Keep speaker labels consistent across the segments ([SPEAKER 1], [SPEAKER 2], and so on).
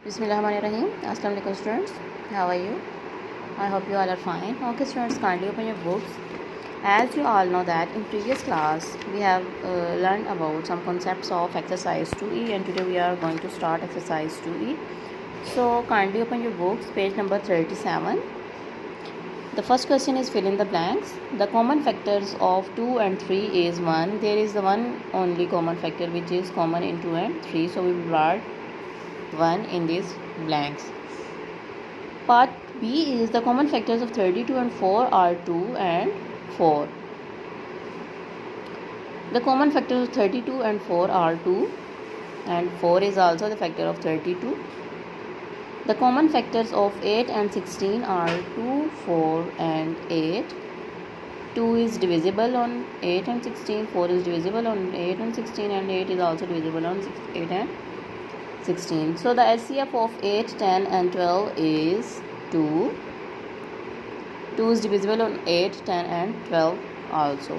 [SPEAKER 1] Bismillahirrahmanirrahim. Assalamu alaikum students. How are you? I hope you all are fine. Okay students, kindly open your books. As you all know that in previous class we have learned about some concepts of exercise 2E, and today we are going to start exercise 2E. So kindly open your books, page number 37. The first question is fill in the blanks. The common factors of 2 and 3 is 1. There is the one only common factor which is common in 2 and 3. So we will write 1 in these blanks. Part B is the common factors of 32 and 4 are 2 and 4. The common factors of 32 and 4 are 2, and 4 is also the factor of 32. The common factors of 8 and 16 are 2, 4 and 8. 2 is divisible on 8 and 16, 4 is divisible on 8 and 16, and 8 is also divisible on 8 and 16. So the HCF of 8, 10 and 12 is 2. 2 is divisible on 8, 10 and 12 also.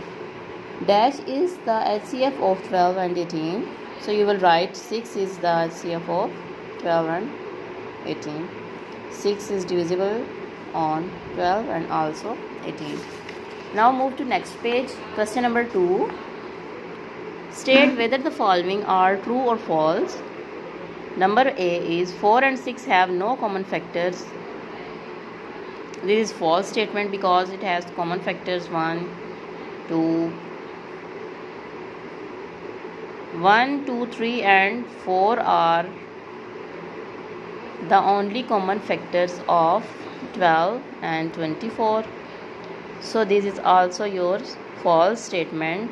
[SPEAKER 1] Dash is the HCF of 12 and 18. So you will write 6 is the HCF of 12 and 18. 6 is divisible on 12 and also 18. Now move to next page. Question number 2. State whether the following are true or false. Number A is 4 and 6 have no common factors. This is false statement because it has common factors 1, 2, 3 and 4 are the only common factors of 12 and 24. So this is also your false statement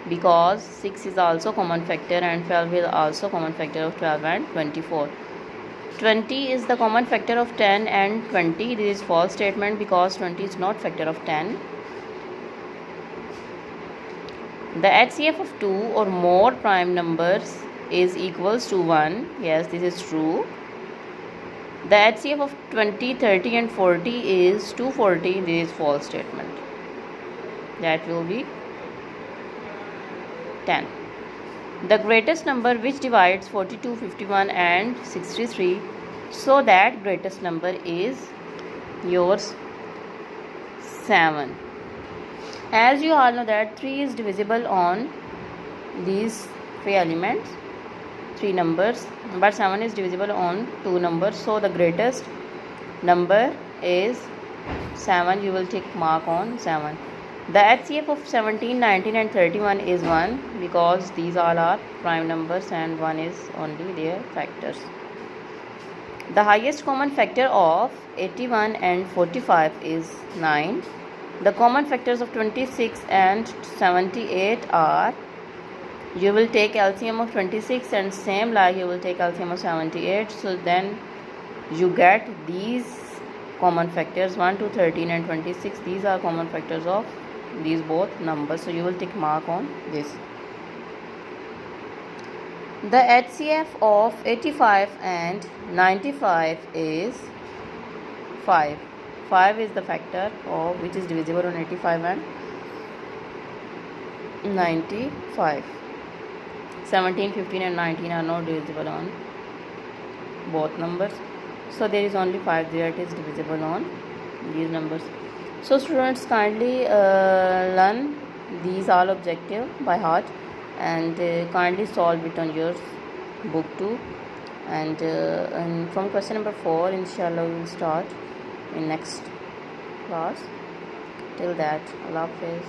[SPEAKER 1] because 6 is also common factor and 12 is also common factor of 12 and 24. 20 is the common factor of 10 and 20. This is false statement because 20 is not factor of 10. The HCF of 2 or more prime numbers is equals to 1. Yes, this is true. The HCF of 20, 30 and 40 is 240. This is false statement. That will be 10. The greatest number which divides 42, 51 and 63. So that greatest number is yours 7. As you all know that 3 is divisible on these 3 elements, 3 numbers, but 7 is divisible on 2 numbers. So the greatest number is 7. You will take mark on 7. The HCF of 17, 19 and 31 is 1 because these all are prime numbers and 1 is only their factors. The highest common factor of 81 and 45 is 9. The common factors of 26 and 78 are, you will take LCM of 26 and same like you will take LCM of 78. So then you get these common factors 1, 2, 13 and 26. These are common factors of these both numbers. So you will take mark on this. The HCF of 85 and 95 is 5. 5 is the factor of which is divisible on 85 and 95. 17, 15 and 19 are not divisible on both numbers. So there is only 5 there, it is divisible on these numbers. So students, kindly learn these all objective by heart and kindly solve it on your book too. And from question number 4, inshallah, we will start in next class. Till that, Allah Hafiz.